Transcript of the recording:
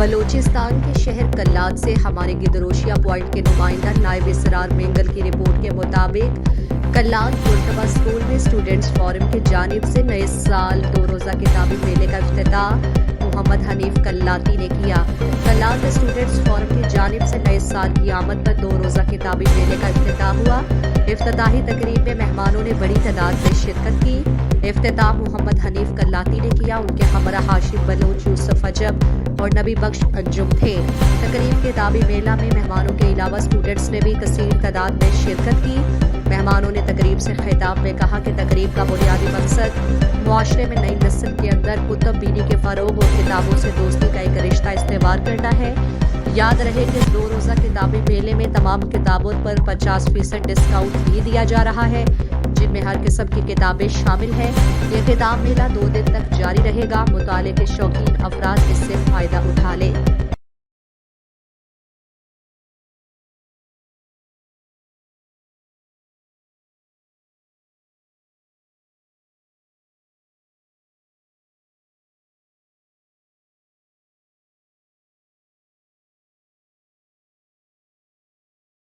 بلوچستان کے شہر کلات سے ہمارے گدروشیا پوائنٹ کے نمائندہ نائب اسرار مینگل کی رپورٹ کے مطابق کلات مرتبہ اسکول میں اسٹوڈنٹس فورم کی جانب سے نئے سال 2 روزہ کتابی میلے کا افتتاح محمد حنیف کلاتی نے کیا۔ کلات اسٹوڈنٹس فورم کی جانب سے نئے سال کی آمد پر 2 روزہ کتابی میلے کا افتتاح ہوا۔ افتتاحی تقریب میں مہمانوں نے بڑی تعداد میں شرکت کی۔ افتتاح محمد حنیف کلاتی نے کیا، ان کے ہمراہ ہاشم بلوچ، یوسف عجب اور نبی بخش انجم تھے۔ تقریب کتابی میلہ میں مہمانوں کے علاوہ اسٹوڈنٹس نے بھی کثیر تعداد میں شرکت کی۔ مہمانوں نے تقریب سے خطاب میں کہا کہ تقریب کا بنیادی مقصد معاشرے میں نئی نسل کے اندر کتب بینی کے فروغ اور کتابوں سے دوستی کا ایک رشتہ استوار کرنا ہے۔ یاد رہے کہ اس 2 روزہ کتابی میلے میں تمام کتابوں پر 50% ڈسکاؤنٹ بھی دیا جا رہا ہے، جن میں ہر قسم کی کتابیں شامل ہیں۔ یہ کتاب میلہ 2 دن تک جاری رہے گا۔ مطالعے کے شوقین افراد اس سے فائدہ اٹھا لیں۔